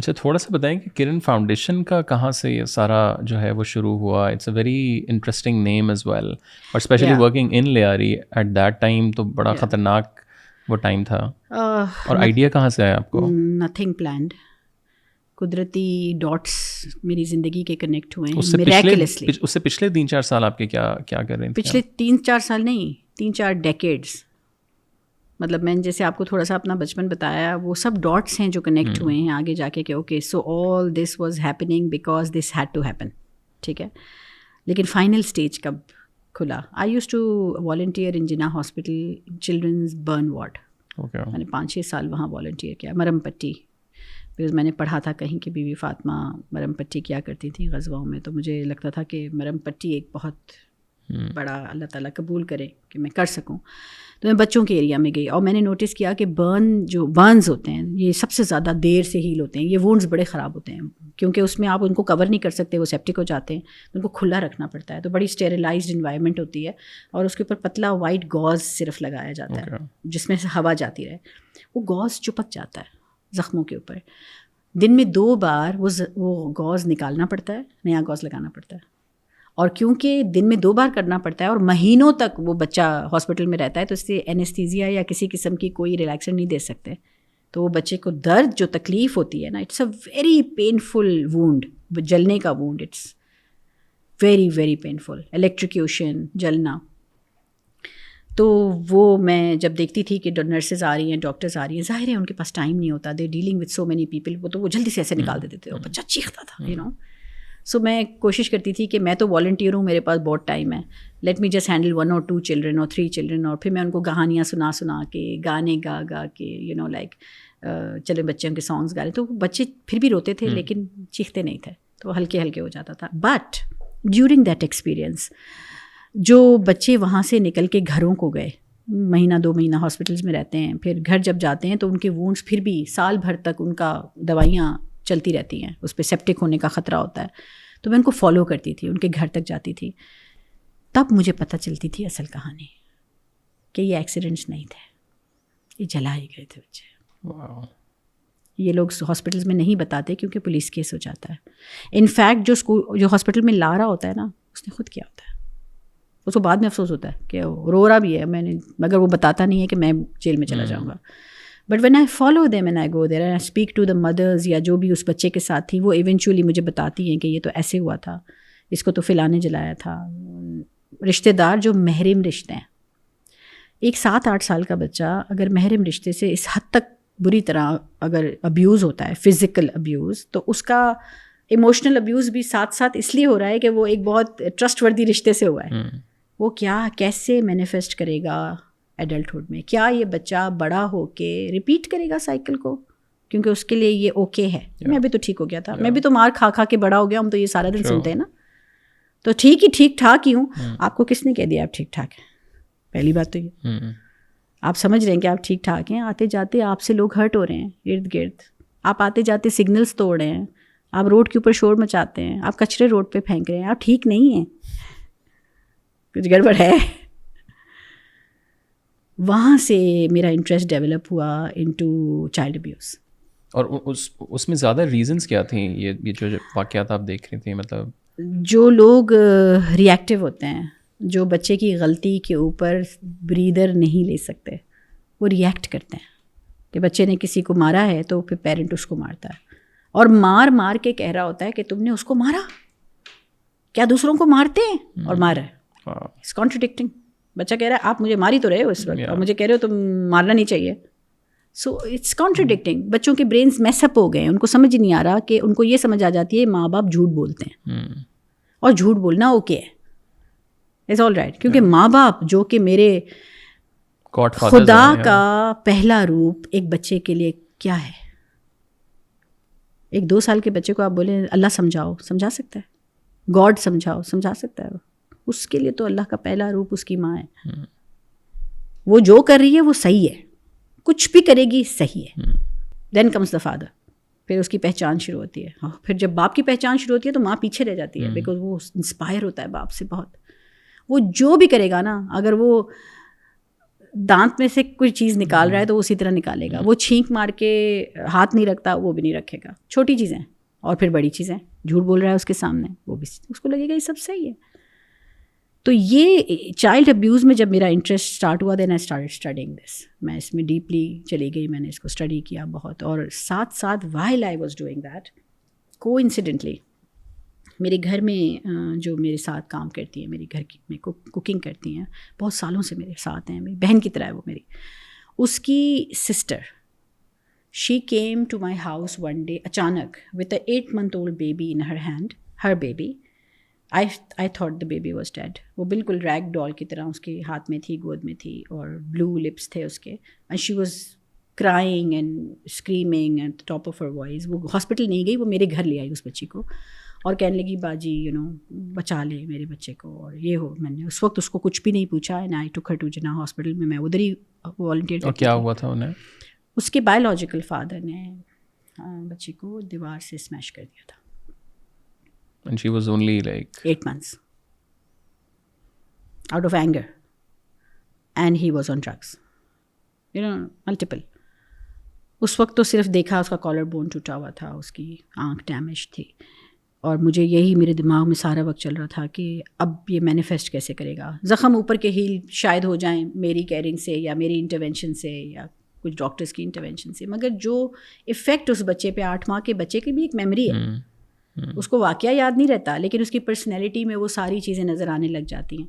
اچھا تھوڑا سا بتائیں کہ کرن فاؤنڈیشن کا کہاں سے یہ سارا جو ہے وہ شروع ہوا؟ It's a very interesting name as well, اور especially working in Lyari at that time تو بڑا خطرناک وہ ٹائم تھا. اور آئیڈیا کہاں سے آیا آپ کو؟ نتھنگ پلانڈ، قدرتی ڈاٹس میری زندگی کے کنیکٹ ہوئے ہیں میراکلسلی. اس سے پچھلے 3-4 سال آپ کے کیا کر رہے تھے؟ پچھلے 3-4 سال نہیں، 3-4 ڈیکیڈس. مطلب میں نے جیسے آپ کو تھوڑا سا اپنا بچپن بتایا، وہ سب ڈاٹس ہیں جو کنیکٹ ہوئے ہیں آگے جا کے کہ okay so all this was happening because this had to happen. ٹھیک ہے، لیکن فائنل اسٹیج کب کھلا؟ I used to volunteer in Jinnah hospital children's burn ward. میں نے 5-6 سال وہاں والنٹیئر کیا. مرم پٹی، بیکاز میں نے پڑھا تھا کہیں کہ بی بی فاطمہ مرم پٹی کیا کرتی تھیں غزواؤں میں، تو مجھے لگتا تھا کہ مرم پٹی ایک بہت بڑا اللہ تعالیٰ قبول کرے کہ میں کر سکوں. تو میں بچوں کے ایریا میں گئی اور میں نے نوٹس کیا کہ برنز ہوتے ہیں یہ سب سے زیادہ دیر سے ہیل ہوتے ہیں. یہ وونڈز بڑے خراب ہوتے ہیں کیونکہ اس میں آپ ان کو کور نہیں کر سکتے، وہ سیپٹک ہو جاتے ہیں، ان کو کھلا رکھنا پڑتا ہے. تو بڑی اسٹیریلائزڈ انوائرمنٹ ہوتی ہے اور اس کے اوپر پتلا وائٹ گوز صرف لگایا جاتا ہے جس میں سے ہوا جاتی رہے. وہ گوز چپک جاتا ہے زخموں کے اوپر. دن میں 2 بار وہ گوز نکالنا پڑتا ہے، نیا گوز لگانا پڑتا ہے. اور کیونکہ دن میں 2 بار کرنا پڑتا ہے اور مہینوں تک وہ بچہ ہاسپٹل میں رہتا ہے، تو اس سے اینستھیزیا یا کسی قسم کی کوئی ریلیکسر نہیں دے سکتے. تو وہ بچے کو درد جو تکلیف ہوتی ہے نا، it's a very painful wound, جلنے کا wound, it's very very painful. Electrocution, جلنا. تو وہ میں جب دیکھتی تھی کہ نرسز آ رہی ہیں، ڈاکٹرز آ رہی ہیں، ظاہر ہے ان کے پاس ٹائم نہیں ہوتا، they dealing with so many people, وہ جلدی سے ایسے نکال دیتے تھے اور بچہ چیختا تھا یو نو. سو میں کوشش کرتی تھی کہ میں تو والنٹیئر ہوں، میرے پاس بہت ٹائم ہے، let me just handle 1 or 2 children اور 3 چلڈرن. اور پھر میں ان کو کہانیاں سنا کے، گانے گا کے یو نو لائک چلے بچوں کے سانگس گا رہے. تو بچے پھر بھی روتے تھے لیکن چیختے نہیں تھے، تو ہلکے ہلکے ہو جاتا تھا. بٹ ڈیورنگ دیٹ ایکسپیرئنس جو بچے وہاں سے نکل کے گھروں کو گئے، 1-2 مہینہ ہاسپٹلس میں رہتے ہیں، پھر گھر جب جاتے ہیں تو ان کے وونڈس پھر بھی سال بھر تک ان کا دوائیاں چلتی رہتی ہیں، اس پہ سیپٹک ہونے کا خطرہ ہوتا ہے. تو میں ان کو فالو کرتی تھی، ان کے گھر تک جاتی تھی. تب مجھے پتہ چلتی تھی اصل کہانی کہ یہ ایکسیڈنٹس نہیں تھے، یہ جلا ہی گئے تھے بچے. یہ لوگ ہاسپٹلس میں نہیں بتاتے کیونکہ پولیس کیس ہو جاتا ہے. انفیکٹ جو ہاسپٹل میں لا رہا ہوتا ہے نا، اس نے خود کیا ہوتا ہے. اس کو بعد میں افسوس ہوتا ہے کہ رو رہا بھی ہے میں نے، مگر وہ بتاتا نہیں ہے کہ میں جیل میں چلا جاؤں گا. But when I follow them and I go there and I speak to the mothers یا جو بھی اس بچے کے ساتھ تھی، وہ ایونچولی مجھے بتاتی ہیں کہ یہ تو ایسے ہوا تھا، اس کو تو فلاں نے جلایا تھا. رشتہ دار جو محرم رشتے ہیں، ایک 7-8 سال کا بچہ اگر محرم رشتے سے اس حد تک بری طرح اگر ابیوز ہوتا ہے، فزیکل ابیوز، تو اس کا ایموشنل ابیوز بھی ساتھ ساتھ اس لیے ہو رہا ہے کہ وہ ایک بہت ٹرسٹ وردی رشتے سے ہوا ہے. وہ کیا کیسے مینیفیسٹ کرے گا ایڈلٹہڈ میں؟ کیا یہ بچہ بڑا ہو کے ریپیٹ کرے گا سائیکل کو؟ کیونکہ اس کے لیے یہ اوکے ہے. میں بھی تو ٹھیک ہو گیا تھا، میں بھی تو مار کھا کے بڑا ہو گیا. ہم تو یہ سارا دن سنتے ہیں نا. تو ٹھیک ٹھاک ہی ہوں. آپ کو کس نے کہہ دیا آپ ٹھیک ٹھاک ہیں؟ پہلی بات تو یہ آپ سمجھ رہے ہیں کہ آپ ٹھیک ٹھاک ہیں. آتے جاتے آپ سے لوگ ہرٹ ہو رہے ہیں ارد گرد. آپ آتے جاتے سگنلس توڑ رہے ہیں، آپ روڈ کے اوپر شور مچاتے ہیں، آپ کچرے روڈ پہ پھینک رہے ہیں. آپ ٹھیک نہیں ہیں، کچھ گڑبڑ ہے. وہاں سے میرا انٹرسٹ ڈیولپ ہوا انٹو چائلڈ ابیوز. اور اس میں زیادہ ریزنس کیا تھیں یہ جو واقعات آپ دیکھ رہی تھیں؟ مطلب جو لوگ ری ایکٹیو ہوتے ہیں، جو بچے کی غلطی کے اوپر بریدر نہیں لے سکتے، وہ ری ایکٹ کرتے ہیں. کہ بچے نے کسی کو مارا ہے تو پھر پیرنٹ اس کو مارتا ہے اور مار کے کہہ رہا ہوتا ہے کہ تم نے اس کو مارا. کیا دوسروں کو مارتے ہیں اور مارا ہے. It's contradicting. بچہ کہہ رہا ہے آپ مجھے ماری تو رہے ہو اس وقت اور مجھے کہہ رہے ہو تم مارنا نہیں چاہیے. So it's contradicting. بچوں کے برینس میس اپ ہو گئے ہیں، ان کو سمجھ نہیں آ رہا کہ ان کو یہ سمجھ آ جاتی ہے ماں باپ جھوٹ بولتے ہیں اور جھوٹ بولنا اوکے ہے، اٹس آل رائٹ. کیونکہ ماں باپ جو کہ میرے خدا کا پہلا روپ ایک بچے کے لیے کیا ہے. ایک 2 سال کے بچے کو آپ بولیں اللہ سمجھاؤ، سمجھا سکتا ہے. گاڈ سمجھاؤ، سمجھا سکتا ہے. اس کے لیے تو اللہ کا پہلا روپ اس کی ماں ہے. وہ جو کر رہی ہے وہ صحیح ہے، کچھ بھی کرے گی صحیح ہے. Then comes the father. پھر اس کی پہچان شروع ہوتی ہے. پھر جب باپ کی پہچان شروع ہوتی ہے تو ماں پیچھے رہ جاتی ہے، بیکاز وہ انسپائر ہوتا ہے باپ سے بہت. وہ جو بھی کرے گا نا، اگر وہ دانت میں سے کوئی چیز نکال رہا ہے تو اسی طرح نکالے گا. وہ چھینک مار کے ہاتھ نہیں رکھتا, وہ بھی نہیں رکھے گا. چھوٹی چیزیں اور پھر بڑی چیزیں, جھوٹ بول رہا ہے اس کے سامنے, وہ بھی اس کو لگے گا یہ سب صحیح ہے. تو یہ چائلڈ ابیوز میں جب میرا انٹرسٹ اسٹارٹ ہوا, دین آئی اسٹارٹ اسٹڈیئنگ دس. میں اس میں ڈیپلی چلی گئی, میں نے اس کو اسٹڈی کیا بہت. اور ساتھ ساتھ while I was doing that, کو انسیڈنٹلی میرے گھر میں جو میرے ساتھ کام کرتی ہیں, میری گھر کی میں کوکنگ کرتی ہیں, بہت سالوں سے میرے ساتھ ہیں, میری بہن کی طرح ہے وہ میری, اس کی sister, she came to my house one day اچانک with a 8-month-old baby in her hand, her baby. I thought the baby was dead. وہ بالکل ریگ ڈال کی طرح اس کے ہاتھ میں تھی, گود میں تھی, اور بلو لپس تھے اس کے, and she was crying and screaming at the top of her voice. وہ ہاسپٹل نہیں گئی, وہ میرے گھر لے آئی اس بچی کو اور کہنے لگی باجی بچا لے میرے بچے کو, اور یہ ہو. میں نے اس وقت اس کو کچھ بھی نہیں پوچھا, and I took her to Jinnah hospital میں ادھر ہی والنٹیئر کرتی تھی. کیا ہوا تھا انہیں؟ اس کے بایولوجیکل فادر نے بچی کو دیوار سے اسمیش کر دیا تھا. And she was only like 8 months. Out of anger. And he was on drugs. Multiple. اس وقت تو صرف دیکھا اس کا کالر بون ٹوٹا ہوا تھا, اس کی آنکھ ڈیمیج تھی, اور مجھے یہی میرے دماغ میں سارا وقت چل رہا تھا کہ اب یہ مینیفیسٹ کیسے کرے گا. زخم اوپر کے ہیل شاید ہو جائیں میری کیئرنگ سے یا میری انٹرونشن سے یا کچھ ڈاکٹرس کی انٹرونشن سے, مگر جو افیکٹ اس بچے پہ, 8 ماہ کے بچے کی بھی ایک میموری ہے, اس کو واقعہ یاد نہیں رہتا, لیکن اس کی پرسنالٹی میں وہ ساری چیزیں نظر آنے لگ جاتی ہیں.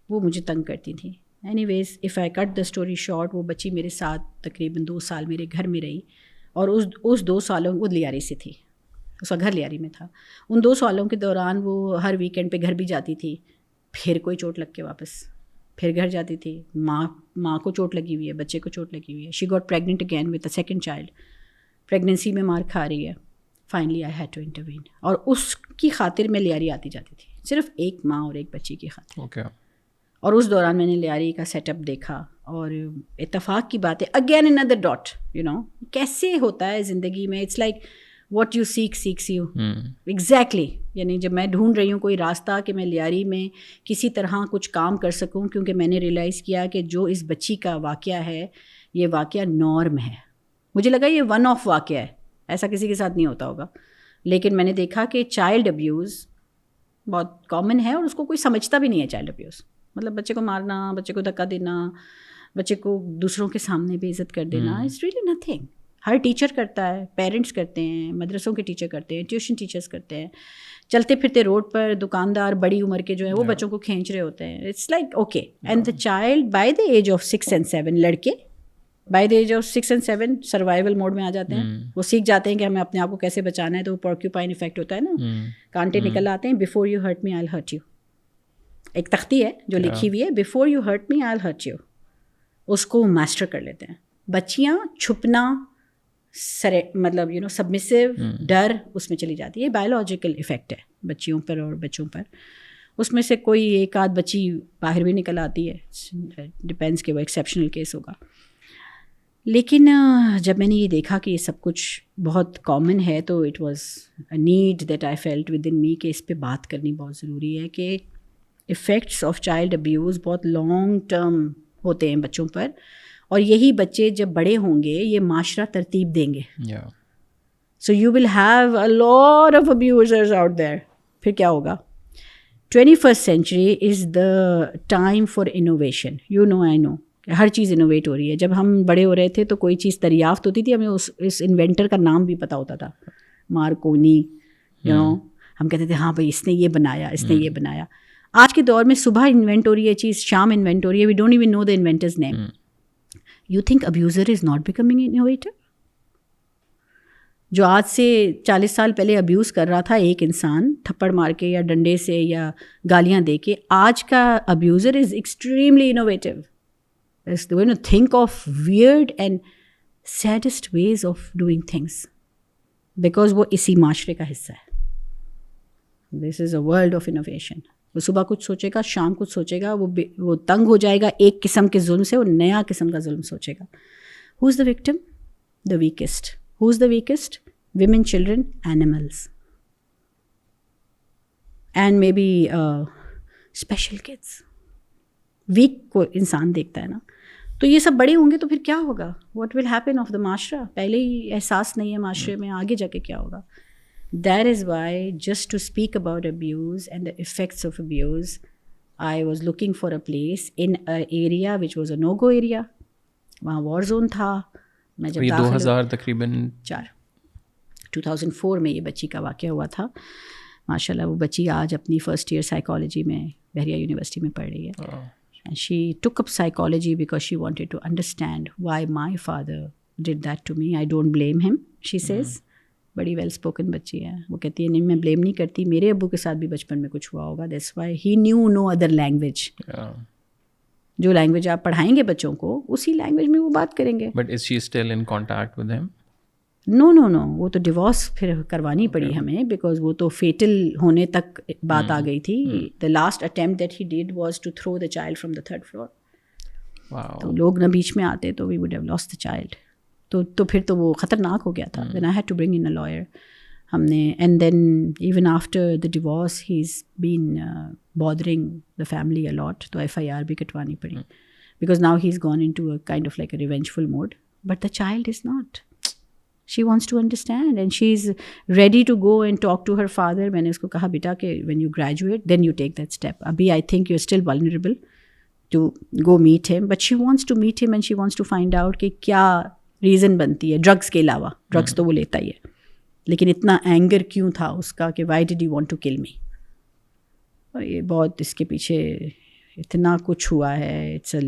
وہ مجھے تنگ کرتی تھیں. Anyways if I cut the story short, وہ بچی میرے ساتھ تقریباً 2 سال میرے گھر میں رہی, اور اس 2 سالوں وہ لیاری سے تھی, اس کا گھر لیاری میں تھا. ان 2 سالوں کے دوران وہ ہر ویکینڈ پہ گھر بھی جاتی تھی, پھر کوئی چوٹ لگ کے واپس پھر گھر جاتی تھی. ماں کو چوٹ لگی ہوئی ہے, بچے کو چوٹ لگی ہوئی ہے. She got pregnant again with a 2nd child, pregnancy میں مار کھا رہی ہے. Finally I had to intervene, اور اس کی خاطر میں لیاری آتی جاتی تھی, صرف ایک ماں اور ایک بچی کی خاطر. Okay. اور اس دوران میں نے لیاری کا سیٹ اپ دیکھا, اور اتفاق کی بات ہے, اگین another dot, کیسے ہوتا ہے زندگی میں. It's like what you seeks you. Exactly. یعنی جب میں ڈھونڈ رہی ہوں کوئی راستہ کہ میں لیاری میں کسی طرح کچھ کام کر سکوں, کیونکہ میں نے ریئلائز کیا کہ جو اس بچی کا واقعہ ہے یہ واقعہ نارم ہے. مجھے لگا یہ ون آف واقعہ ہے, ایسا کسی کے ساتھ نہیں ہوتا ہوگا, لیکن میں نے دیکھا کہ چائلڈ ابیوز بہت کامن ہے, اور اس کو کوئی سمجھتا بھی نہیں ہے. چائلڈ ابیوز مطلب بچے کو مارنا, بچے کو دھکا دینا, بچے کو دوسروں کے سامنے بے عزت کر دینا. It's really nothing. ہر ٹیچر کرتا ہے, پیرنٹس کرتے ہیں, مدرسوں کے ٹیچر کرتے ہیں, ٹیوشن ٹیچرس کرتے ہیں, چلتے پھرتے روڈ پر دکاندار بڑی عمر کے جو ہیں وہ بچوں کو کھینچ رہے ہوتے ہیں. It's like okay. And the child by the age of 6 and 7, لڑکے by the age of 6 and 7 survival mode میں آ جاتے ہیں. وہ سیکھ جاتے ہیں کہ ہمیں اپنے آپ کو کیسے بچانا ہے. تو وہ پورکیوپائن افیکٹ ہوتا ہے نا, کانٹے نکل آتے ہیں. Before you hurt me I will hurt you. ایک تختی ہے جو لکھی ہوئی ہے, before you hurt me I will hurt you. اس کو ماسٹر کر لیتے ہیں. بچیاں چھپنا, مطلب سبمسو, ڈر, اس میں چلی جاتی ہے. یہ بایولوجیکل افیکٹ ہے بچیوں پر اور بچوں پر. اس میں سے کوئی ایک آدھ بچی باہر بھی نکل آتی ہے, ڈپینڈس کہ وہ ایکسیپشنل کیس ہوگا. لیکن جب میں نے یہ دیکھا کہ یہ سب کچھ بہت کامن ہے, تو it was a need that I felt within me کہ اس پہ بات کرنی بہت ضروری ہے. کہ افیکٹس آف چائلڈ ابیوز بہت لانگ ٹرم ہوتے ہیں بچوں پر, اور یہی بچے جب بڑے ہوں گے یہ معاشرہ ترتیب دیں گے. So you will have a lot of abusers out there. پھر کیا ہوگا؟ 21st century is the time for innovation. I know ہر چیز انوویٹ ہو رہی ہے. جب ہم بڑے ہو رہے تھے تو کوئی چیز دریافت ہوتی تھی, ہمیں اس انوینٹر کا نام بھی پتہ ہوتا تھا, مارکونی. ہم کہتے تھے ہاں بھائی اس نے یہ بنایا, اس نے یہ بنایا. آج کے دور میں صبح انوینٹ ہو رہی ہے چیز, شام انوینٹ ہو رہی ہے, we don't even know the inventors name. You think abuser is not becoming innovator? جو آج سے 40 سال پہلے ابیوز کر رہا تھا ایک انسان تھپڑ مار کے یا ڈنڈے سے یا گالیاں دے کے, آج کا abuser is extremely innovative. Think of weird and saddest ways of doing things, because وہ اسی معاشرے کا حصہ ہے. This is a world of innovation. وہ صبح کچھ سوچے گا, شام کچھ سوچے گا, وہ تنگ ہو جائے گا ایک قسم کے ظلم سے, وہ نیا قسم کا ظلم سوچے گا. Who's the victim? The weakest. Who's the weakest? Women, children, animals. And maybe special kids. Weak کو انسان دیکھتا ہے نا, تو یہ سب بڑے ہوں گے تو پھر کیا ہوگا؟ What will happen of the معاشرہ؟ پہلے ہی احساس نہیں ہے معاشرے میں، آگے جا کے کیا ہوگا؟ That is why just to speak about abuse and the effects of abuse I was looking for a place in area which was a no go area. وہاں وار زون تھا. میں جب 2000 تقریباً 2004 میں یہ بچی کا واقعہ ہوا تھا. ماشاء اللہ وہ بچی آج اپنی فرسٹ ایئر سائیکالوجی میں بحریہ یونیورسٹی میں پڑھ رہی ہے. And she took up psychology because she wanted to understand why my father did that to me. I don't blame him, she says. بڑی ویل اسپوکن بچی ہے. وہ کہتی ہے نہیں میں بلیم نہیں کرتی, میرے ابو کے ساتھ بھی بچپن میں کچھ ہوا ہوگا. That's why he new no other language. جو لینگویج آپ پڑھائیں گے بچوں کو اسی لینگویج میں وہ بات کریں گے. But is she still in contact with him? نو وہ تو ڈیورس پھر کروانی پڑی ہمیں, بیکاز وہ تو فیٹل ہونے تک بات آ گئی تھی. The last attempt that he did was to throw the child from the 3rd floor. تو لوگ نہ بیچ میں آتے تو we would have lost the child. تو پھر تو وہ خطرناک ہو گیا تھا. Then I had to bring in a lawyer. ہم نے and then even after the divorce he is been bothering the family a lot. تو FIR بھی کٹوانی پڑی because now he is gone into a kind of like a revengeful mood. But the child is not. She wants to understand and she is ready to go and talk to her father. میں نے اس کو کہا بیٹا کہ when you graduate then you take that step. ابھی I think you're still vulnerable to go meet him, but she wants to meet him and she wants to find out کہ کیا reason بنتی ہے ڈرگس کے علاوہ. Drugs تو وہ لیتا ہی ہے لیکن اتنا اینگر کیوں تھا اس کا کہ why did he want to kill me. اور یہ بہت اس کے پیچھے اتنا کچھ ہوا ہے. It's a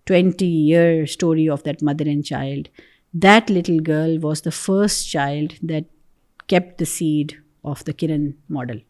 20-year story of that mother and child. That little girl was the first child that kept the seed of the Kiran model.